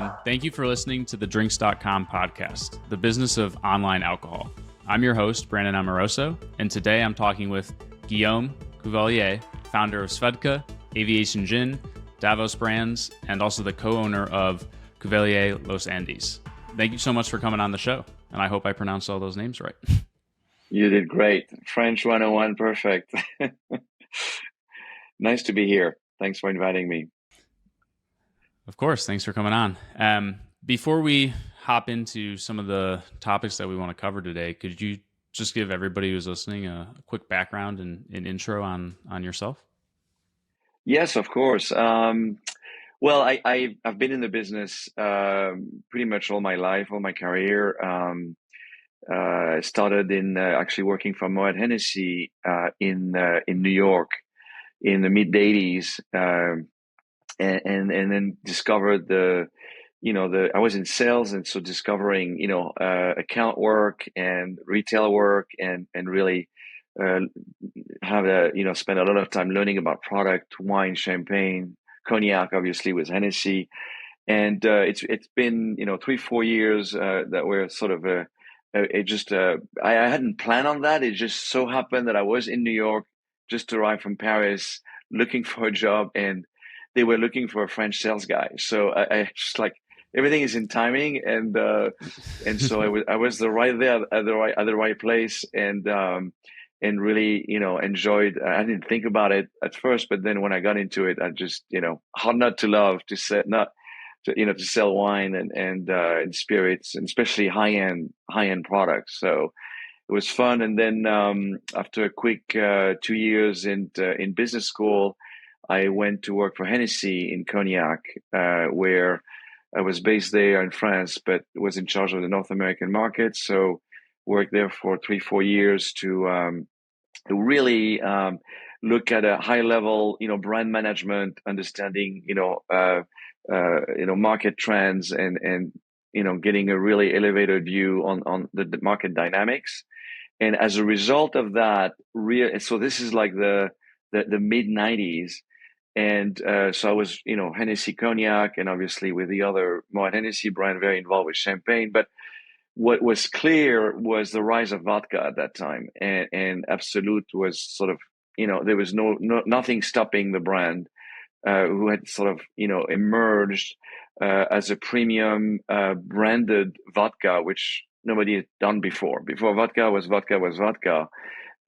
everyone. Thank you for listening to the Drinks.com podcast, the business of online alcohol. I'm your host, Brandon Amoroso, and today I'm talking with Guillaume Cuvelier, founder of Svedka, Aviation Gin, Davos Brands, and also the co-owner of Cuvelier Los Andes. Thank you so much for coming on the show, and I hope I pronounced all those names right. You did great. French 101, perfect. Nice to be here. Thanks for inviting me. Of course. Thanks for coming on. Before we hop into some of the topics that we want to cover today, could you just give everybody who's listening a quick background and an intro on yourself? Yes, of course. Well, I've been in the business pretty much all my life, all my career. I started in actually working for Moet Hennessy in New York in the mid '80s, and then discovered I was in sales, and so discovering account work and retail work, and really spend a lot of time learning about product, wine, champagne, cognac, obviously with Hennessy, and it's been 3-4 years that were sort of I hadn't planned on that. It just so happened that I was in New York, just arrived from Paris, looking for a job, and they were looking for a French sales guy. So I just like everything is in timing, and so I was right there at the right place, and really enjoyed. I didn't think about it at first, but then when I got into it, I just hard not to love to say not to sell wine and spirits, and especially high end products. So it was fun. And then after a quick 2 years in business school, I went to work for Hennessy in Cognac, where I was based there in France, but was in charge of the North American market. So worked there for 3-4 years to really look at a high level, brand management, understanding, market trends, and getting a really elevated view on the market dynamics. And as a result of that, so this is like the mid '90s. And so I was, Hennessy Cognac, and obviously with the other Moet Hennessy brand, very involved with champagne. But what was clear was the rise of vodka at that time, and Absolut was sort of, there was nothing stopping the brand, who had sort of, emerged as a premium branded vodka, which nobody had done before. Before vodka was vodka.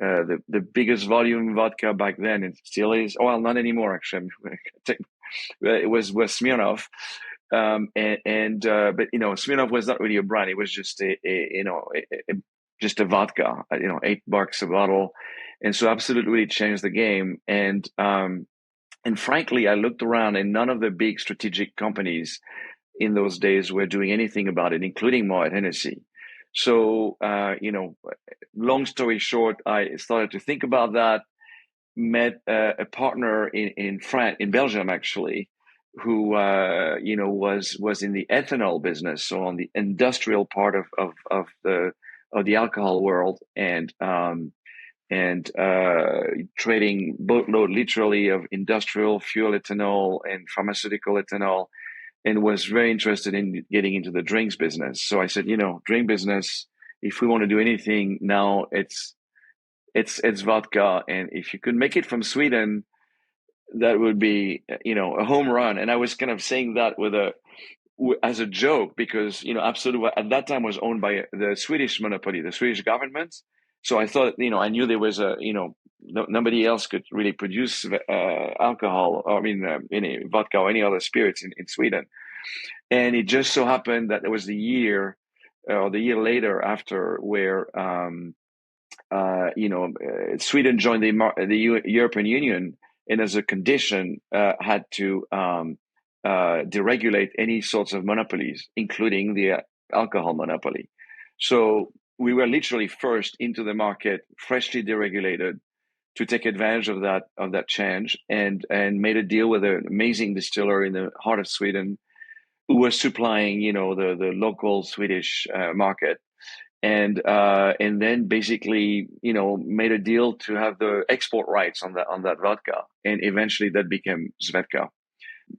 The biggest volume vodka back then, it still is. Well, not anymore, actually. It was Smirnoff, but Smirnoff was not really a brand. It was just just a vodka. $8 a bottle, and so absolutely really changed the game. And frankly, I looked around, and none of the big strategic companies in those days were doing anything about it, including Moet Hennessy. So, long story short, I started to think about that, met a partner in France, in Belgium, actually, who, was in the ethanol business. So on the industrial part of the alcohol world, and trading boatload literally of industrial fuel ethanol and pharmaceutical ethanol, and was very interested in getting into the drinks business. So I said, drink business, if we want to do anything now, it's vodka. And if you could make it from Sweden, that would be, a home run. And I was kind of saying that as a joke, because, Absolut at that time was owned by the Swedish monopoly, the Swedish government. So I thought, I knew there was nobody else could really produce alcohol, or any vodka or any other spirits in Sweden. And it just so happened that it was the year later after where Sweden joined the European Union, and as a condition had to deregulate any sorts of monopolies, including the alcohol monopoly. So we were literally first into the market, freshly deregulated, to take advantage of that change, and made a deal with an amazing distiller in the heart of Sweden, who was supplying the local Swedish market, and then basically made a deal to have the export rights on that vodka, and eventually that became Svedka.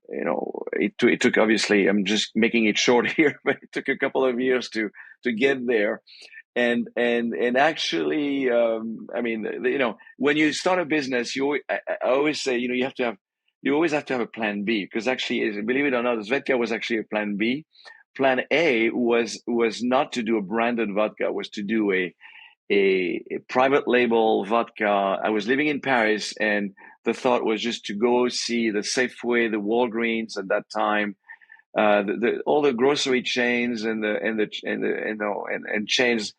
it took, obviously, I'm just making it short here, but it took a couple of years to get there. And actually, I mean, when you start a business, I always say, you always have to have a plan B, because actually, believe it or not, Svedka was actually a plan B. Plan A was not to do a branded vodka, was to do a private label vodka. I was living in Paris, and the thought was just to go see the Safeway, the Walgreens at that time, all the grocery chains and chains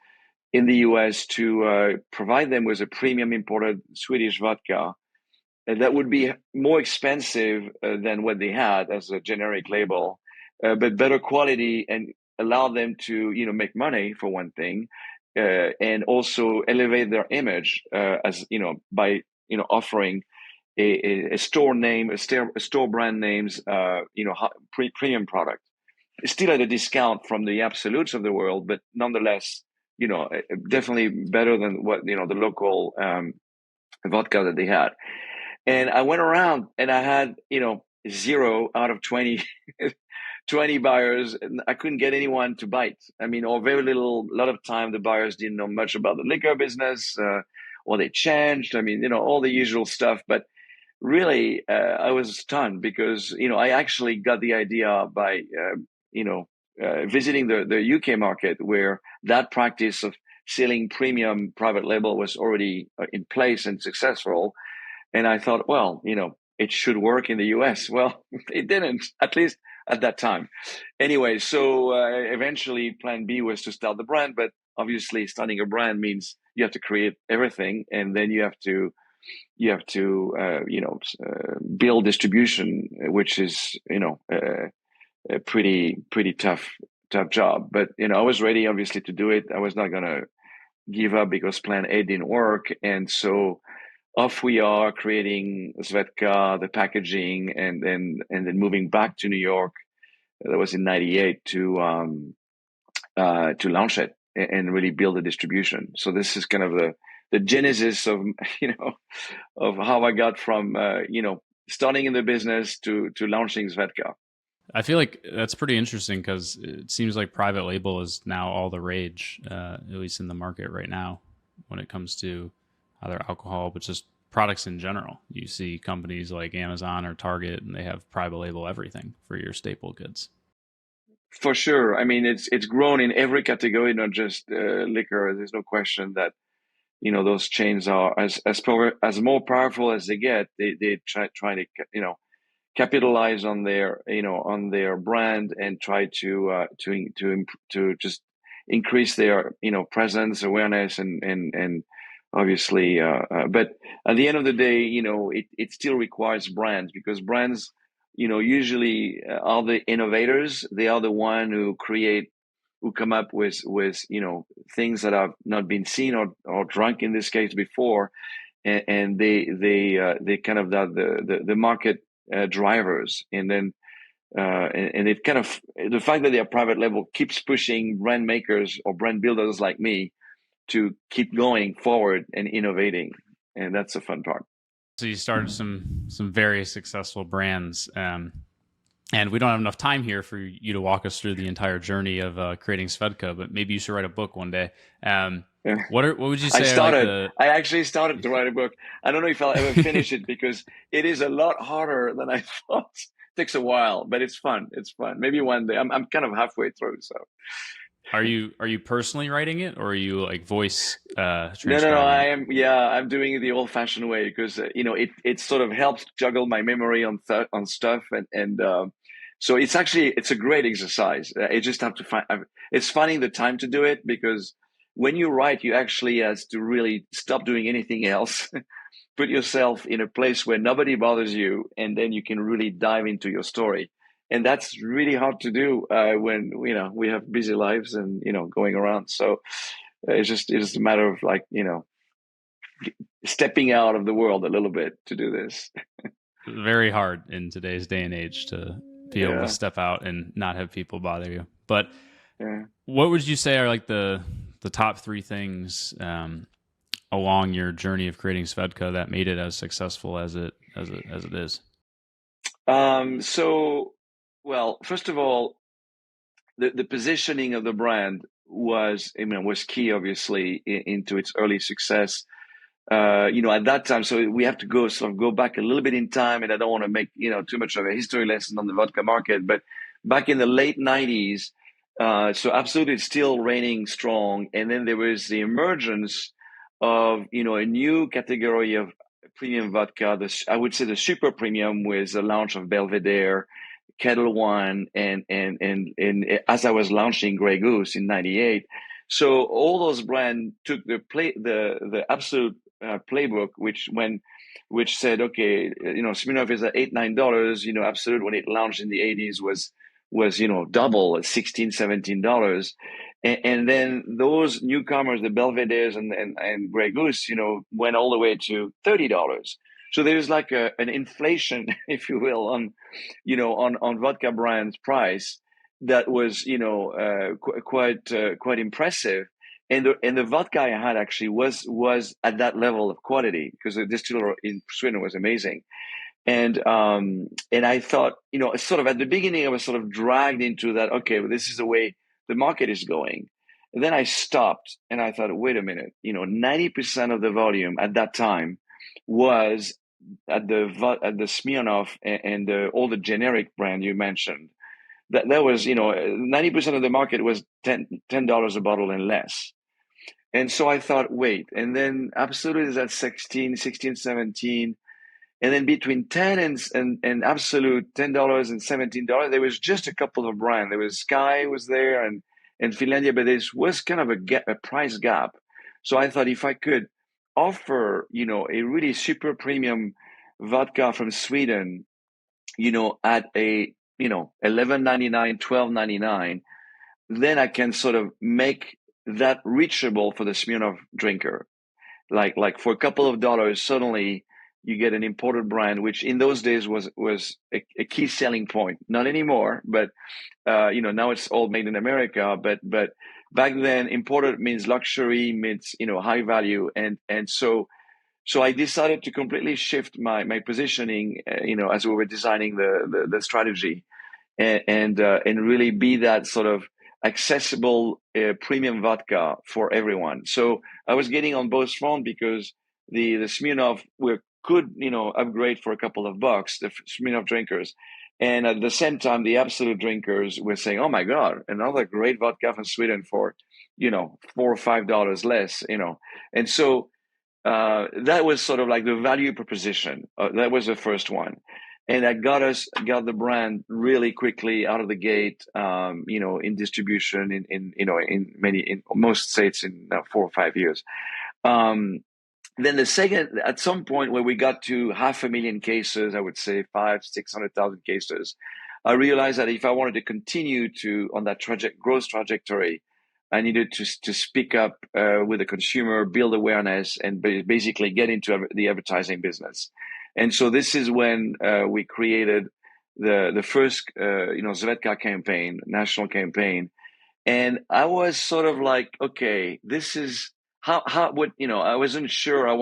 in the US, to provide them with a premium imported Swedish vodka, and that would be more expensive than what they had as a generic label, but better quality, and allow them to make money, for one thing, and also elevate their image, as by offering a store name, a store brand names, premium product, still at a discount from the absolutes of the world, but nonetheless, definitely better than what the local vodka that they had. And I went around, and I had 0 out of 20 20 buyers, and I couldn't get anyone to bite. I mean, or very little. A lot of time, the buyers didn't know much about the liquor business, or they changed. I mean, all the usual stuff. But really, I was stunned, because I actually got the idea by visiting the UK market, where that practice of selling premium private label was already in place and successful. And I thought, well, it should work in the US. Well, it didn't, at least at that time. Anyway, so eventually Plan B was to start the brand, but obviously starting a brand means you have to create everything, and then you have to build distribution, which is a pretty tough job. But I was ready, obviously, to do it. I was not going to give up because Plan A didn't work, and so off we are, creating Svedka, the packaging, and then moving back to New York. That was in '98 to launch it and really build the distribution. So this is kind of the genesis of of how I got from starting in the business to launching Svedka. I feel like that's pretty interesting, because it seems like private label is now all the rage, at least in the market right now, when it comes to either alcohol, but just products in general. You see companies like Amazon or Target, and they have private label everything for your staple goods. For sure. I mean, it's grown in every category, not just liquor. There's no question that those chains are as more powerful as they get. They try to capitalize on their brand, and try to just increase their presence, awareness, and obviously, but at the end of the day, it still requires brands, because brands usually are the innovators. They are the one who come up with things that have not been seen or drunk in this case before, and they kind of the market drivers. And then and it kind of, the fact that they are private label keeps pushing brand makers or brand builders like me to keep going forward and innovating, and that's the fun part. So you started some very successful brands, and we don't have enough time here for you to walk us through the entire journey of creating Svedka, but maybe you should write a book one day. What would you say? I actually started to write a book. I don't know if I'll ever finish it, because it is a lot harder than I thought. It takes a while, but it's fun. It's fun. Maybe one day. I'm kind of halfway through. So, are you personally writing it, or are you like voice transcribing? No. I am. Yeah, I'm doing it the old-fashioned way, because it sort of helps juggle my memory on stuff, and so it's a great exercise. You just have to find. It's finding the time to do it, because when you write, you actually have to really stop doing anything else, put yourself in a place where nobody bothers you, and then you can really dive into your story. And that's really hard to do when we have busy lives and going around. So it's just a matter of stepping out of the world a little bit to do this. Very hard in today's day and age to be able to step out and not have people bother you. But what would you say are like the top 3 things along your journey of creating Svedka that made it as successful as it is? So, well, first of all, the positioning of the brand was key, obviously, into its early success. At that time, so we have to go back a little bit in time, and I don't want to make too much of a history lesson on the vodka market, but back in the late '90s, so Absolut is still reigning strong, and then there was the emergence of a new category of premium vodka. I would say the super premium with the launch of Belvedere, Kettle One, and as I was launching Grey Goose in '98. So all those brands took the Absolut playbook, which said, okay, Smirnoff is at $8-9. Absolut, when it launched in the '80s, was double at $16-17. And then those newcomers, the Belvederes and Grey Goose, went all the way to $30. So there's like an inflation, if you will, on vodka brands price that was quite impressive. And the vodka I had actually was at that level of quality, because the distiller in Sweden was amazing. And I thought, sort of at the beginning, I was sort of dragged into that. Okay, well, this is the way the market is going. And then I stopped and I thought, wait a minute, 90% of the volume at that time was at the Smirnoff and all the generic brand you mentioned. That was 90% of the market was $10 a bottle and less. And so I thought, wait, and then Absolut is at 16, 17. And then between 10 and Absolut, $10 and $17, there was just a couple of brands. There was Sky was there and Finlandia, but there was kind of a price gap. So I thought, if I could offer, a really super premium vodka from Sweden, at a, $11.99, $12.99, then I can sort of make that reachable for the Smirnoff drinker. Like for a couple of dollars, suddenly you get an imported brand, which in those days was a key selling point. Not anymore, but now it's all made in America. But back then, imported means luxury, means high value, and so I decided to completely shift my positioning, as we were designing the strategy, and really be that sort of accessible premium vodka for everyone. So I was getting on both fronts, because the Smirnoff could upgrade for a couple of bucks, the Smirnoff drinkers, and at the same time the Absolut drinkers were saying, "Oh my God, another great vodka from Sweden for $4 or $5 less," and so that was sort of like the value proposition. That was the first one. And that got the brand really quickly out of the gate, in distribution in most states in 4 or 5 years. Then the second, at some point where we got to 500,000 cases, I would say 500,000-600,000 cases, I realized that if I wanted to continue on that growth trajectory, I needed to speak up with the consumer, build awareness, and basically get into the advertising business. And so this is when we created the first Svedka campaign, national campaign. And I was sort of like, okay, this is I wasn't sure I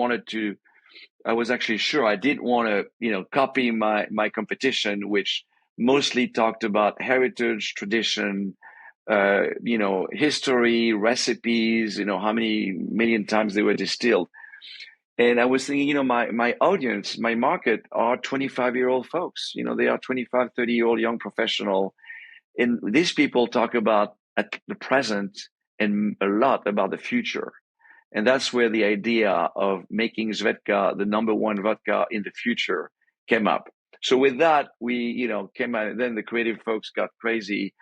was actually sure I didn't want to copy my competition, which mostly talked about heritage, tradition, history, recipes, how many million times they were distilled. And I was thinking, my audience, my market are 25-year-old folks. They are 25, 30-year-old young professional. And these people talk about at the present and a lot about the future. And that's where the idea of making Svedka the number one vodka in the future came up. So with that, we, came out, and then the creative folks got crazy,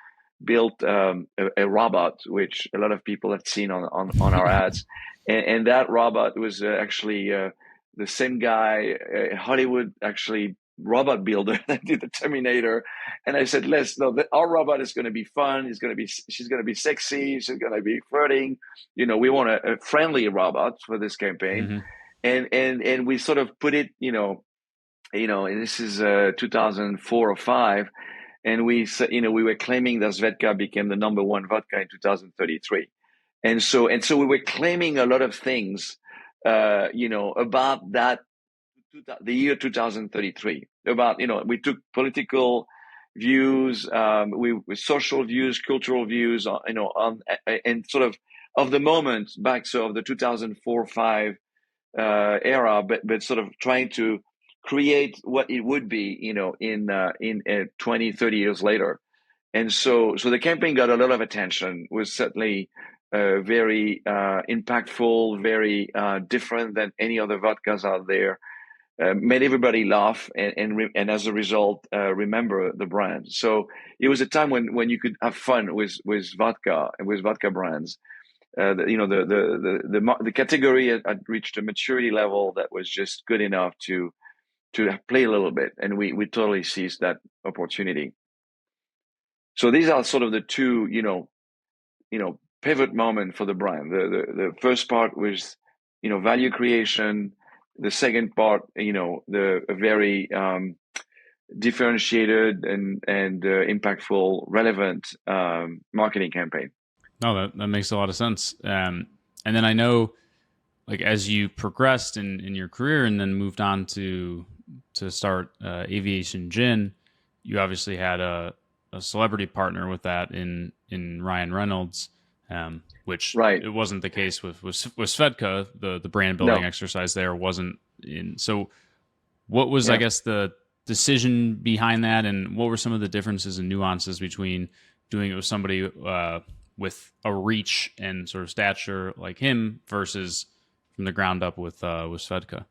built a robot, which a lot of people have seen on our ads. And that robot was actually the same guy, Hollywood, actually, robot builder that did the Terminator. And I said, our robot is going to be fun. She's going to be sexy. She's going to be flirting. We want a friendly robot for this campaign. Mm-hmm. And we sort of put it, and this is 2004 or 5. And we were claiming that Svedka became the number one vodka in 2033. And so we were claiming a lot of things, about that, the year 2033. about, we took political views, we social views, cultural views, and sort of the moment back, so of the 2004-5 era, but sort of trying to create what it would be, in 20, 30 years later. And so the campaign got a lot of attention, was certainly very impactful, very different than any other vodkas out there. Made everybody laugh, and as a result, remember the brand. So it was a time when you could have fun with vodka and with vodka brands. The category had reached a maturity level that was just good enough to play a little bit, and we totally seized that opportunity. So these are sort of the two, pivot moment for the brand. The first part was, value creation. The second part, the very differentiated and impactful, relevant marketing campaign. No, that makes a lot of sense. And then I know, like, as you progressed in your career and then moved on to start Aviation Gin, you obviously had a celebrity partner with that in Ryan Reynolds, which Right. It wasn't the case with Svedka. The brand building exercise there wasn't in. So what was, I guess, the decision behind that, and what were some of the differences and nuances between doing it with somebody with a reach and sort of stature like him versus from the ground up with Svedka?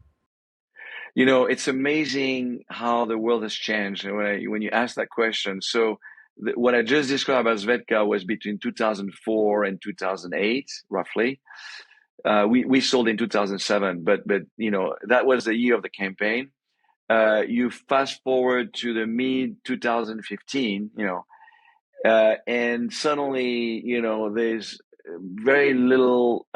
It's amazing how the world has changed when you ask that question. So what I just described as Svedka was between 2004 and 2008, roughly. We sold in 2007, but that was the year of the campaign. You fast forward to the mid 2015, and suddenly, there's very little,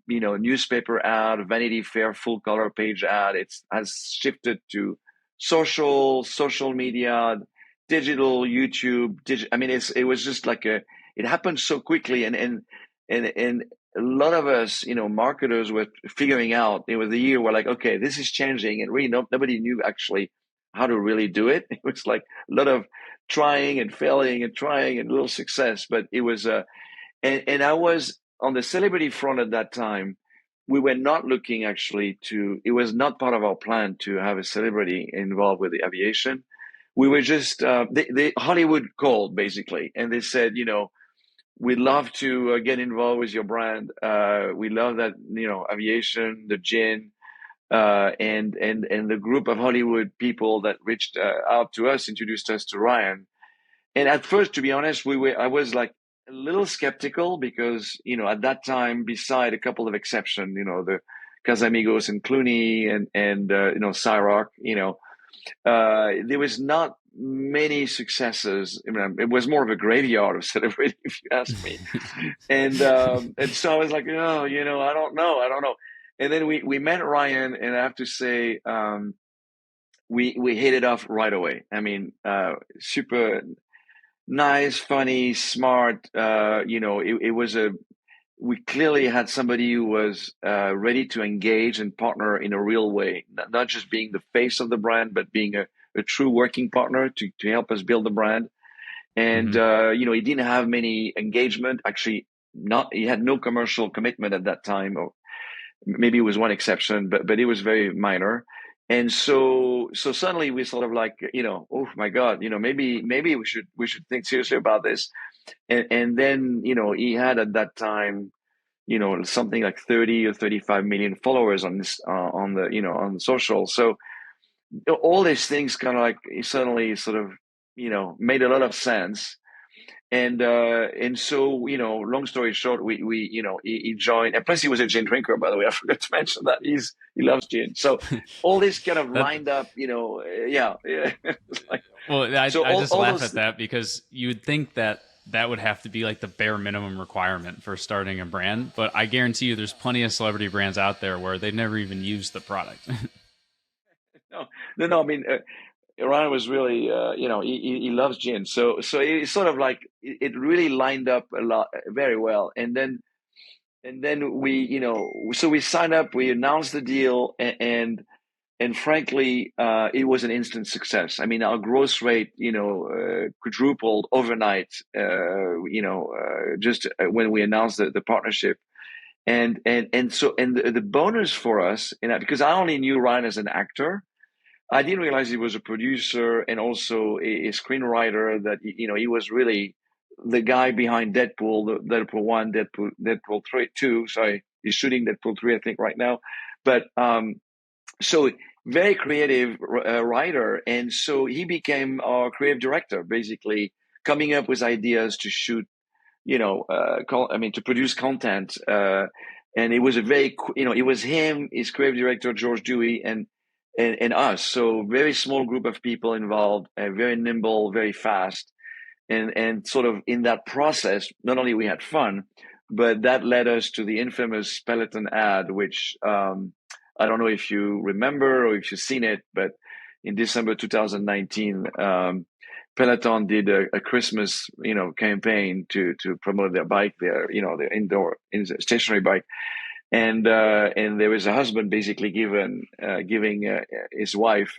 newspaper ad, Vanity Fair full color page ad. It has shifted to social media, digital, YouTube. It was just like it happened so quickly, and a lot of us, marketers were figuring out. It was the year where, like, okay, this is changing, and really nobody knew actually how to really do it. It was like a lot of trying and failing and trying and little success, but it was and I was on the celebrity front at that time. We were not looking actually it was not part of our plan to have a celebrity involved with the aviation. We were just, Hollywood called basically, and they said, we'd love to get involved with your brand. We love that, aviation, the gin, and the group of Hollywood people that reached out to us, introduced us to Ryan. And at first, to be honest, I was like a little skeptical because, at that time, beside a couple of exceptions, the Casamigos and Clooney and Cyrock, there was not many successes. It was more of a graveyard of celebrity, if you ask me. and so I was like, I don't know. And then we met Ryan, and I have to say, we hit it off right away. Super nice, funny, smart. We clearly had somebody who was ready to engage and partner in a real way, not just being the face of the brand, but being a true working partner to help us build the brand. And he didn't have many engagement. Actually, he had no commercial commitment at that time, or maybe it was one exception, but it was very minor. And so suddenly we sort of like, oh my God, maybe we should think seriously about this. And then, he had at that time, something like 30 or 35 million followers on this, on social. So all these things kind of like suddenly sort of, made a lot of sense. And so, long story short, he joined, and plus he was a gin drinker, by the way. I forgot to mention that he loves gin. So all this kind of lined up, yeah. Well, I just laugh at that because you would think that would have to be like the bare minimum requirement for starting a brand. But I guarantee you there's plenty of celebrity brands out there where they've never even used the product. No. Ryan was really, he loves gin. So it's sort of like, it really lined up a lot, very well. And then we, so we signed up, we announced the deal, and and frankly, it was an instant success. I mean, our growth rate, quadrupled overnight. Just when we announced the partnership, and the bonus for us, because I only knew Ryan as an actor, I didn't realize he was a producer and also a screenwriter. That he was really the guy behind Deadpool, Deadpool 1, Deadpool 3, 2. Sorry, he's shooting Deadpool 3, I think, right now. But so very creative writer, and so he became our creative director, basically coming up with ideas to shoot, to produce content. And it was it was him, his creative director George Dewey, and us. So very small group of people involved, very nimble, very fast, and sort of in that process, not only we had fun, but that led us to the infamous Peloton ad, which I don't know if you remember or if you've seen it, but in December 2019, Peloton did a Christmas, campaign to promote their bike, their indoor stationary bike, and there was a husband basically giving his wife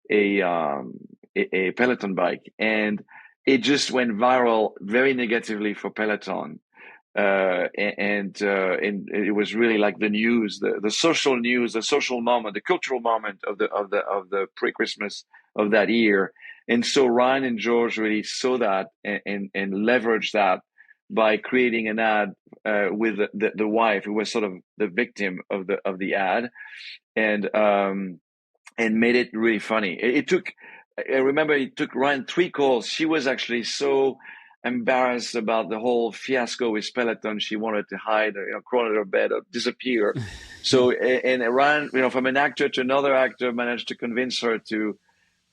a Peloton bike, and it just went viral very negatively for Peloton. And it was really like the news, the social news, the social moment, the cultural moment of the pre-Christmas of that year. And so Ryan and George really saw that and leveraged that by creating an ad with the wife, who was sort of the victim of the ad, and made it really funny. I remember it took Ryan 3 calls. She was actually so embarrassed about the whole fiasco with Peloton. She wanted to hide, crawl under her bed or disappear. So, and Ryan, from an actor to another actor, managed to convince her to,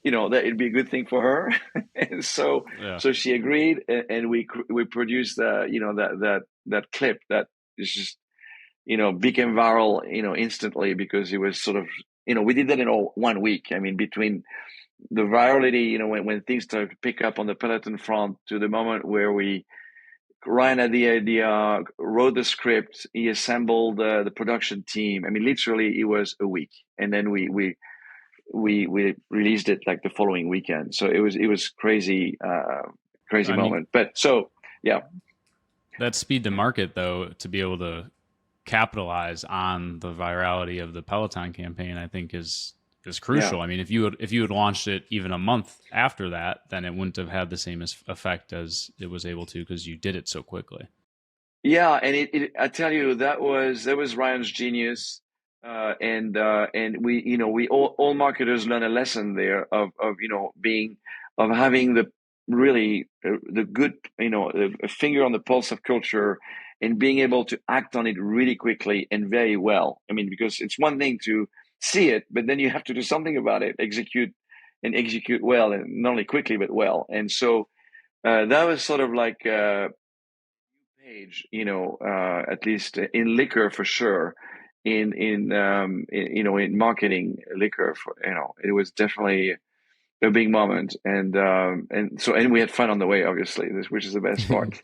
that it'd be a good thing for her. And so, so she agreed, and we produced, that clip that is just, became viral, instantly, because it was sort of, we did that in 1 week. I mean, between the virality, when things started to pick up on the Peloton front, to the moment where Ryan had the idea, wrote the script, he assembled the production team. I mean, literally, it was a week, and then we released it like the following weekend. So it was crazy, moment. But so yeah, that speed to market, though, to be able to capitalize on the virality of the Peloton campaign, I think is crucial. Yeah. I mean, if you had launched it even a month after that, then it wouldn't have had the same effect as it was able to, because you did it so quickly. Yeah, and I tell you, that was Ryan's genius, and we all marketers learn a lesson there of having the really the good, a finger on the pulse of culture, and being able to act on it really quickly and very well. I mean, because it's one thing to see it, but then you have to do something about it, execute well, and not only quickly but well. And so that was sort of like page, at least in liquor for sure, in marketing liquor, for it was definitely a big moment, and we had fun on the way, obviously, which is the best part.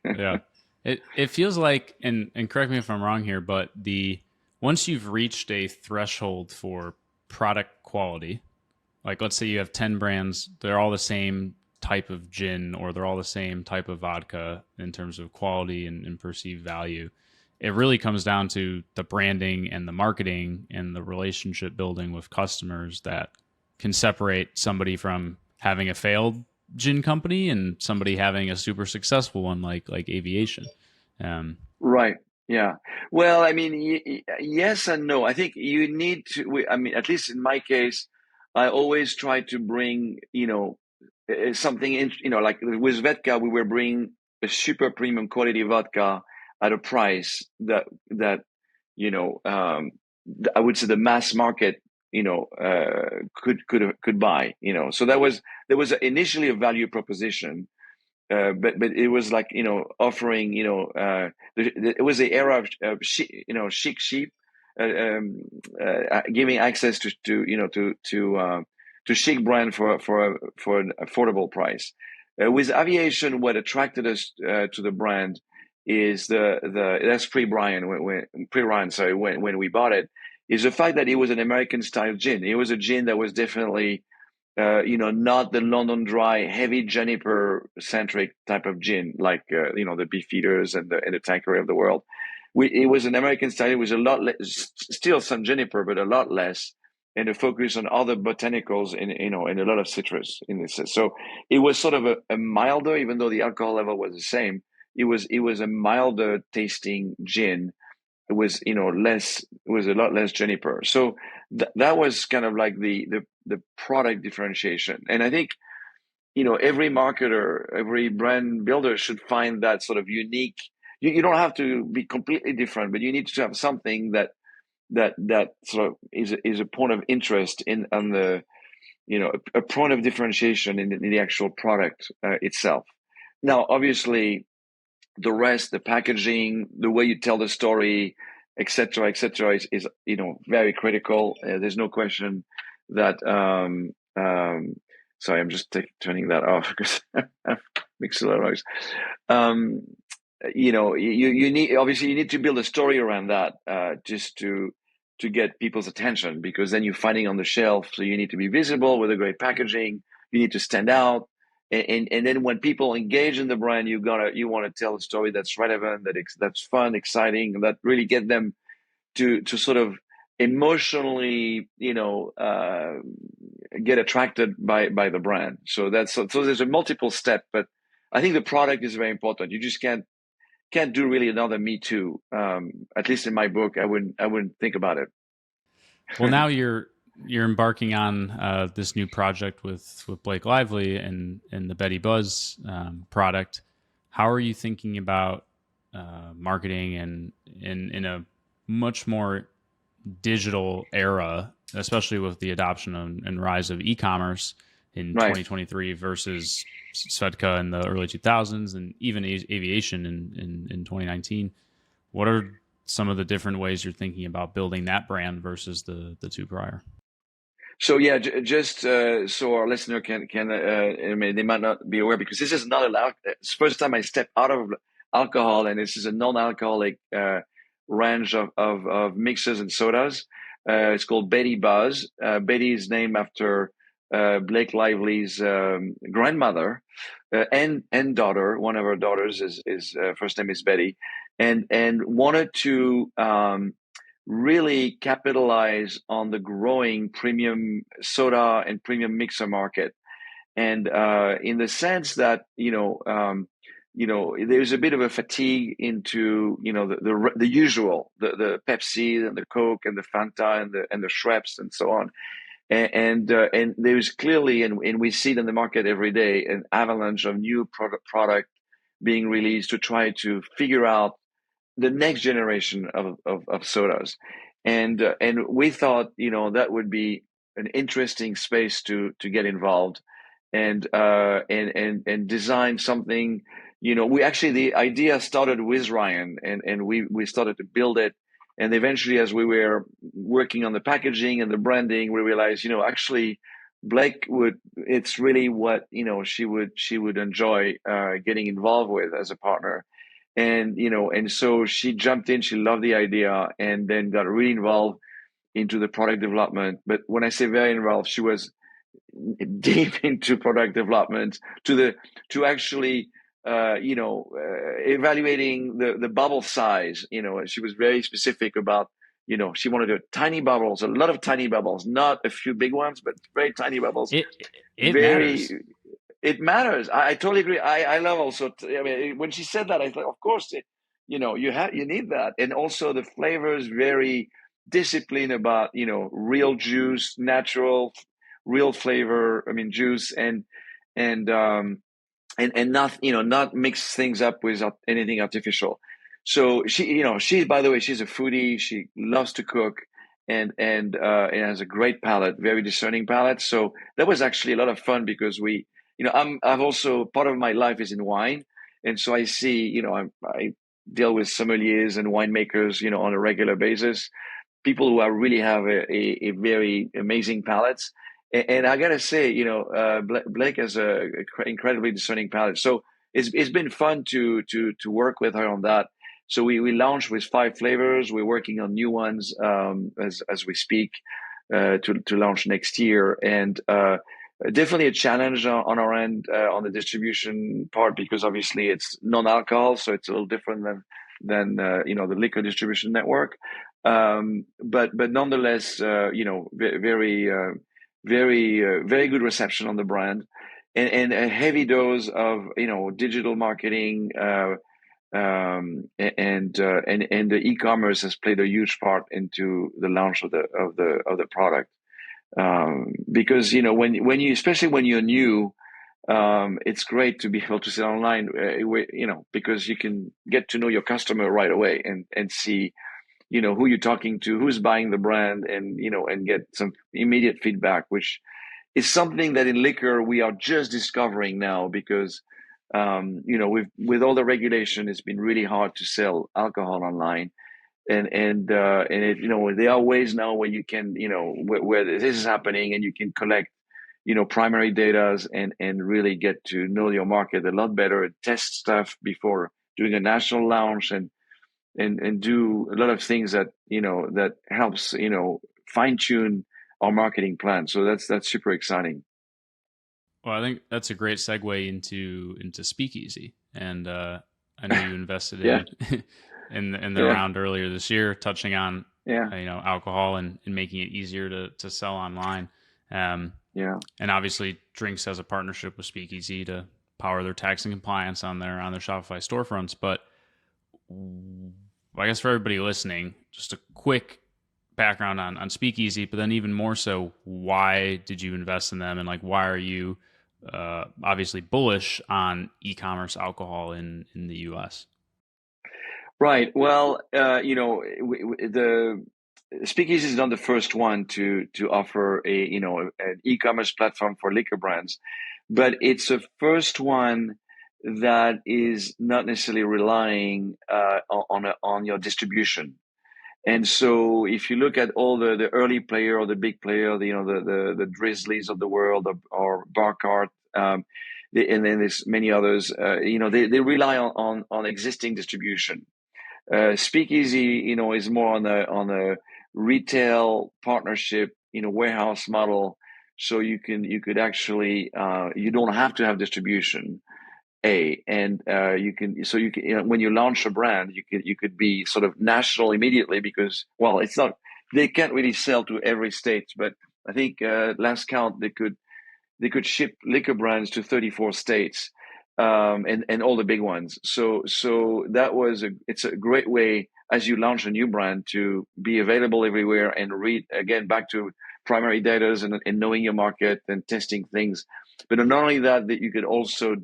Yeah. It feels like, and correct me if I'm wrong here, but once you've reached a threshold for product quality, like let's say you have 10 brands, they're all the same type of gin, or they're all the same type of vodka in terms of quality and perceived value. It really comes down to the branding and the marketing and the relationship building with customers that can separate somebody from having a failed gin company and somebody having a super successful one like Aviation. Right. Yeah. Well, I mean, yes and no. I think you need to. I mean, at least in my case, I always try to bring, something in. Like with Svedka, we were bringing a super premium quality vodka at a price that I would say the mass market, could buy. So there was initially a value proposition. But it was like, offering, it was the era of chic sheep, giving access to chic brand for an affordable price. With Aviation, what attracted us to the brand is that's pre-Ryan, when we bought it, is the fact that it was an American style gin. It was a gin that was definitely, not the London Dry, heavy juniper centric type of gin, like, the Beefeaters and the Tanqueray of the world. It was an American style. It was a lot less, still some juniper, but a lot less, and a focus on other botanicals and a lot of citrus in this. So it was sort of a milder, even though the alcohol level was the same. It was a milder tasting gin. It was less. It was a lot less juniper. So that was kind of like the product differentiation. And I think every marketer, every brand builder should find that sort of unique. You don't have to be completely different, but you need to have something that sort of is a point of interest on the a point of differentiation in the actual product itself. Now, obviously, the rest, the packaging, the way you tell the story, etc., is very critical. There's no question that. Sorry, I'm just turning that off because I've mixed a lot of noise. You need, obviously you need to build a story around that just to get people's attention, because then you're fighting on the shelf. So you need to be visible with a great packaging. You need to stand out. And then when people engage in the brand, you want to tell a story that's relevant, that's fun, exciting, and that really get them to sort of emotionally, get attracted by the brand. So there's a multiple step, but I think the product is very important. You just can't do really another Me Too. At least in my book, I wouldn't think about it. Well, now you're embarking on this new project with Blake Lively and the Betty Buzz product. How are you thinking about marketing and in a much more digital era, especially with the adoption and rise of e-commerce in 2023 versus Svedka in the early 2000s and even aviation in 2019? What are some of the different ways you're thinking about building that brand versus the two prior? So yeah, just so our listener can they might not be aware, because this is not allowed. It's the first time I step out of alcohol, and this is a non-alcoholic range of mixers and sodas. It's called Betty Buzz. Betty is named after Blake Lively's grandmother and daughter. One of her daughters is first name is Betty, and wanted to really capitalize on the growing premium soda and premium mixer market, and in the sense that there's a bit of a fatigue into the usual, the Pepsi and the Coke and the Fanta and the Schweppes and so on. And there's clearly, and we see it in the market every day, an avalanche of new product being released to try to figure out the next generation of sodas. And we thought, that would be an interesting space to get involved and design something. We actually, the idea started with Ryan, and we started to build it. And eventually, as we were working on the packaging and the branding, we realized, actually, Blake it's really what, she would enjoy getting involved with as a partner. And so she jumped in, she loved the idea, and then got really involved into the product development. But when I say very involved, she was deep into product development to actually evaluating the bubble size. She was very specific about, she wanted tiny bubbles, a lot of tiny bubbles, not a few big ones, but very tiny bubbles. It matters. It matters. I totally agree. I love also. When she said that, I thought, of course, you need that, and also the flavors very disciplined about real juice, natural, real flavor. Juice and not not mix things up with anything artificial. So she by the way, she's a foodie. She loves to cook. And has a great palate, very discerning palate. So that was actually a lot of fun, because I've also, part of my life is in wine. And so I see, I deal with sommeliers and winemakers, on a regular basis, people who really have a very amazing palates. And I gotta say, Blake has a incredibly discerning palate. So it's been fun to work with her on that. So we launched with 5 flavors. We're working on new ones as we speak to launch next year. And definitely a challenge on our end on the distribution part, because obviously it's non-alcohol, so it's a little different than the liquor distribution network. But nonetheless, very good reception on the brand, and a heavy dose of digital marketing, and the e-commerce has played a huge part into the launch of the product. Because when you, especially when you're new, it's great to be able to sell online, because you can get to know your customer right away and see who you're talking to, who's buying the brand, and get some immediate feedback, which is something that in liquor we are just discovering now, because with all the regulation, it's been really hard to sell alcohol online. And there are ways now where you can, where this is happening, and you can collect primary data and really get to know your market a lot better, test stuff before doing a national launch, and do a lot of things that that helps fine tune our marketing plan. So that's super exciting. Well, I think that's a great segue into Speakeasy, and I know you invested Yeah, in the yeah, round earlier this year, touching on yeah, alcohol and making it easier to sell online. Um, yeah. and obviously, Drinks has a partnership with Speakeasy to power their tax and compliance on their Shopify storefronts. But I guess for everybody listening, just a quick background on Speakeasy, but then even more so, why did you invest in them, and like why are you obviously bullish on e-commerce alcohol in the U.S.? Right. Well, the Speakeasy is not the first one to offer an e-commerce platform for liquor brands, but it's the first one that is not necessarily relying on your distribution. And so, if you look at all the early player or the big player, the Drizzlies of the world, or Barcart, and then there's many others. They rely on existing distribution. Speakeasy, is more on a retail partnership, warehouse model. So you could actually, you don't have to have distribution. And when you launch a brand, you could be sort of national immediately, because, well, it's not, they can't really sell to every state, but I think last count they could ship liquor brands to 34 states, and all the big ones. So it's a great way, as you launch a new brand, to be available everywhere and read again back to primary data, and knowing your market and testing things. But not only that, you could also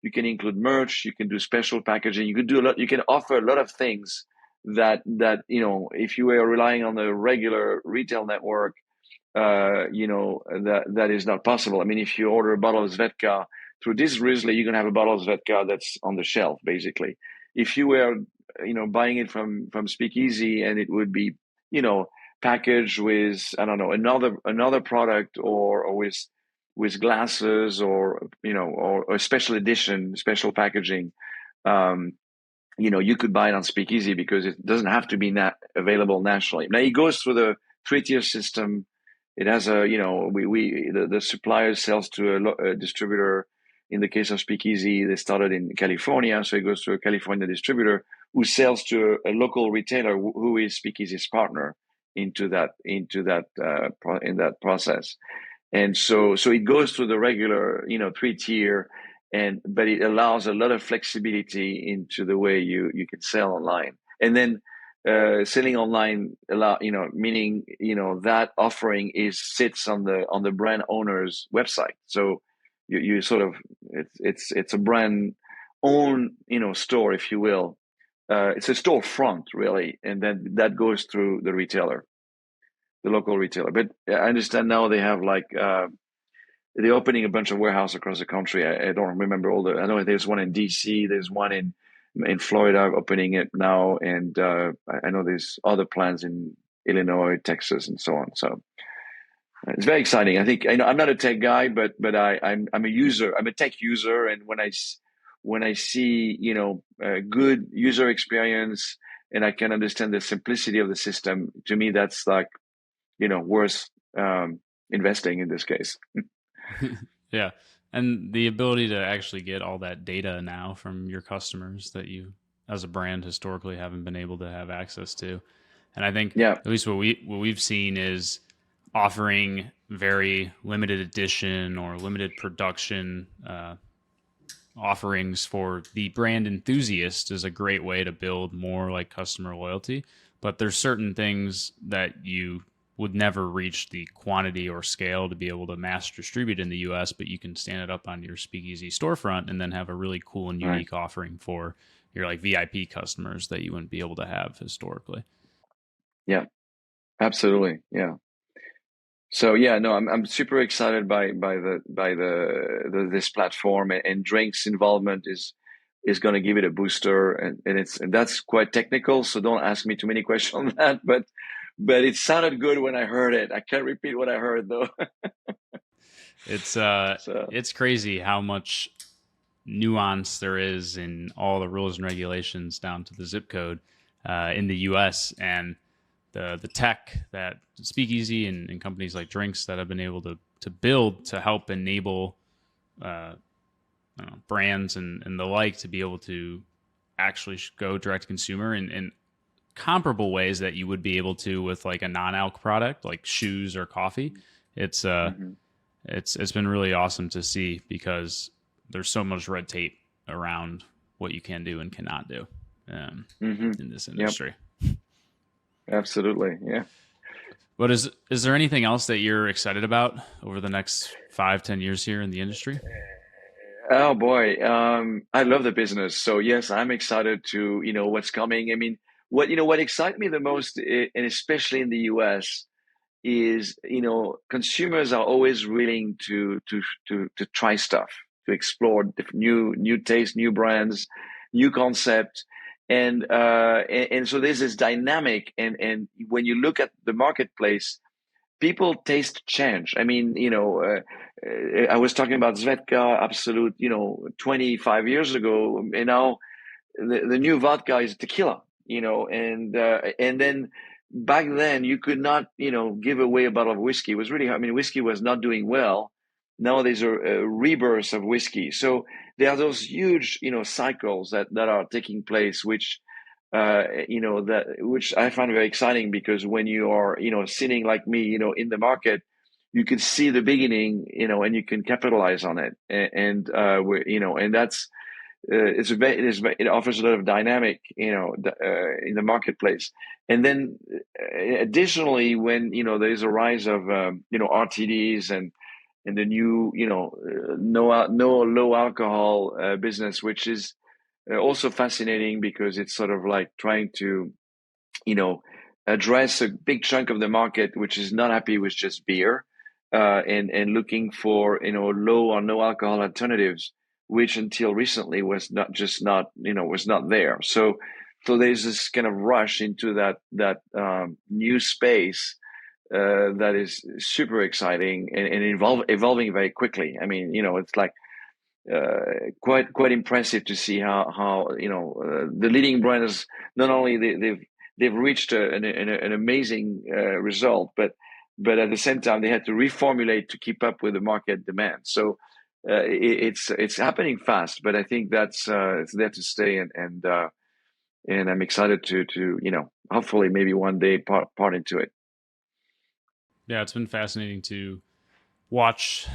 you can include merch, you can do special packaging, you could do a lot, you can offer a lot of things that if you were relying on the regular retail network, that is not possible. I mean, if you order a bottle of Svedka through this Risley, you're gonna have a bottle of Svedka that's on the shelf, basically. If you were, buying it from Speakeasy, and it would be, packaged with, I don't know, another product, or with glasses, or or a special edition, special packaging. Um, you could buy it on Speakeasy, because it doesn't have to be available nationally. Now, it goes through the 3-tier system. It has the supplier sells to a distributor. In the case of Speakeasy, they started in California, so it goes to a California distributor who sells to a local retailer who is Speakeasy's partner into that in that process. And so it goes through the regular 3-tier, but it allows a lot of flexibility into the way you can sell online. And then selling online meaning that offering sits on the brand owner's website. So you sort of, it's a brand own store, if you will. It's a storefront, really, and then that goes through the local retailer. But I understand now they have they're opening a bunch of warehouses across the country. I don't remember all the. I know there's one in DC. There's one in Florida opening it now, and I know there's other plans in Illinois, Texas, and so on. So it's very exciting. I think I'm not a tech guy, but I'm a user. I'm a tech user, and when I see, good user experience and I can understand the simplicity of the system, to me, that's like, worth investing in this case. Yeah. And the ability to actually get all that data now from your customers that you, as a brand, historically haven't been able to have access to. And I think Yeah. at least what we've seen is offering very limited edition or limited production offerings for the brand enthusiast is a great way to build more like customer loyalty. But there's certain things that you would never reach the quantity or scale to be able to mass distribute in the US, but you can stand it up on your speakeasy storefront and then have a really cool and Right. unique offering for your like VIP customers that you wouldn't be able to have historically. Yeah. Absolutely. Yeah. So yeah, no, I'm super excited by this platform, and drinks involvement is going to give it a booster, and that's quite technical. So don't ask me too many questions on that, but it sounded good when I heard it. I can't repeat what I heard though. It's So it's crazy how much nuance there is in all the rules and regulations down to the zip code in the US, and the tech that Speakeasy and companies like Drinks that have been able to build to help enable uh, brands and the like to be able to actually go direct to consumer in comparable ways that you would be able to with like a non-alc product like shoes or coffee. It's mhm. it's been really awesome to see because there's so much red tape around what you can do and cannot do Mhm. in this Yep, industry. absolutely. Yeah. But is there anything else that you're excited about over the next 5-10 years here in the industry? Oh boy, I love the business. So yes, I'm excited to what's coming. I mean, what excites me the most, and especially in the U.S., is consumers are always willing to try stuff, to explore new tastes, new brands, new concept, and so there's this dynamic, and when you look at the marketplace, people taste change. I mean, I was talking about Svedka Absolute, 25 years ago, and now the new vodka is tequila, and then back then you could not, give away a bottle of whiskey. It was really, I mean, whiskey was not doing well. Now there's a rebirth of whiskey. So there are those huge, cycles that are taking place, which I find very exciting, because when you are, sitting like me, in the market, you can see the beginning, and you can capitalize on it. And that's, it offers a lot of dynamic, in the marketplace. And then additionally, when, there is a rise of, RTDs and the new, no low alcohol business, which is also fascinating, because it's sort of like trying to, you know, address a big chunk of the market which is not happy with just beer, and looking for, low or no alcohol alternatives, which until recently was not there. So there's this kind of rush into that new space that is super exciting, and evolving very quickly. I mean, it's like quite impressive to see how the leading brands, not only they've reached an amazing result, but at the same time they had to reformulate to keep up with the market demand. So it's happening fast, but I think that's it's there to stay, and I'm excited to hopefully maybe one day part into it. Yeah, it's been fascinating to watch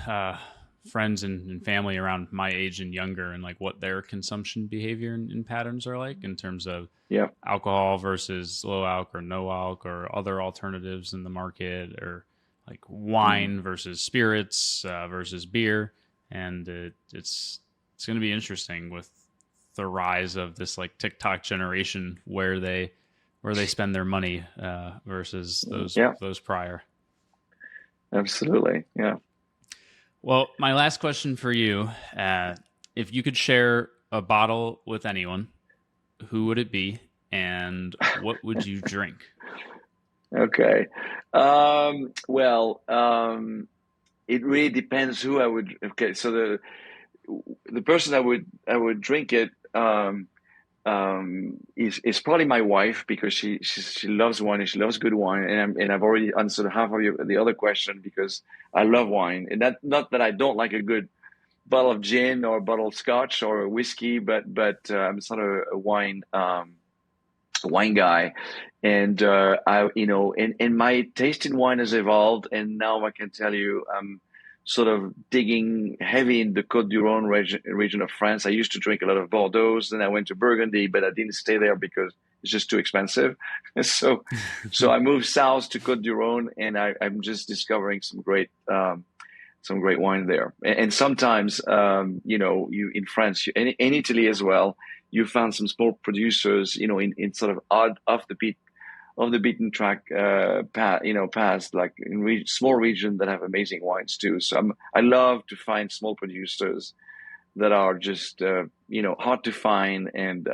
friends and family around my age and younger and like what their consumption behavior and patterns are like in terms of Yeah. alcohol versus low alc or no alc or other alternatives in the market, or like Mhm. wine versus spirits versus beer. And it's going to be interesting with the rise of this like TikTok generation where they spend their money versus Yeah, those prior. absolutely. Yeah. Well, my last question for you: if you could share a bottle with anyone, who would it be, and what would you drink? Okay. Well, it really depends who I would. Okay, so the person I would drink it is probably my wife, because she loves wine and she loves good wine, and I've already answered half of the other question, because I love wine, and that, not that I don't like a good bottle of gin or a bottle of scotch or a whiskey, but I'm sort of a wine guy, and I and my taste in wine has evolved, and now I can tell you I'm sort of digging heavy in the Côte d'Iron region of France. I used to drink a lot of Bordeaux, then I went to Burgundy, but I didn't stay there because it's just too expensive. So I moved south to Côte d'Iron, and I'm just discovering some great wine there. And sometimes, you in France, in Italy as well, you found some small producers, in sort of off the beaten track paths, like in small region that have amazing wines too. So I love to find small producers that are just hard to find, and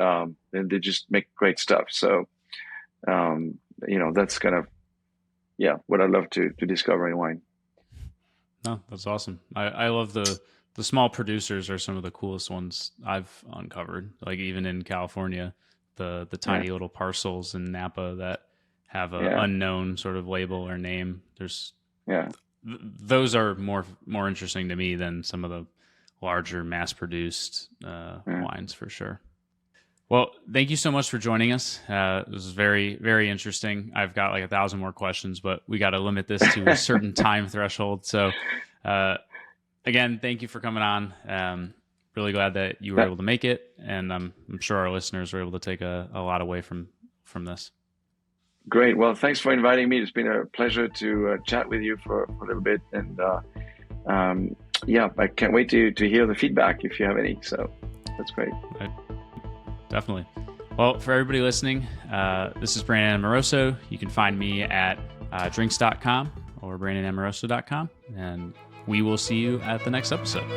they just make great stuff. So that's kind of what I love to discover in wine. No, that's awesome. I love the small producers are some of the coolest ones I've uncovered. Like even in California, the tiny little parcels in Napa that have an unknown sort of label or name. Those are more interesting to me than some of the larger mass produced wines, for sure. Well, thank you so much for joining us. This was very, very interesting. I've got like 1,000 more questions, but we got to limit this to a certain time threshold. So, again, thank you for coming on. Really glad that you were able to make it, and I'm sure our listeners were able to take a lot away from this. Great. Well, thanks for inviting me. It's been a pleasure to chat with you for a little bit, and I can't wait to hear the feedback if you have any. So that's great. Definitely. Well, for everybody listening, this is Brandon Amoroso. You can find me at drinks.com or brandonamoroso.com, and we will see you at the next episode.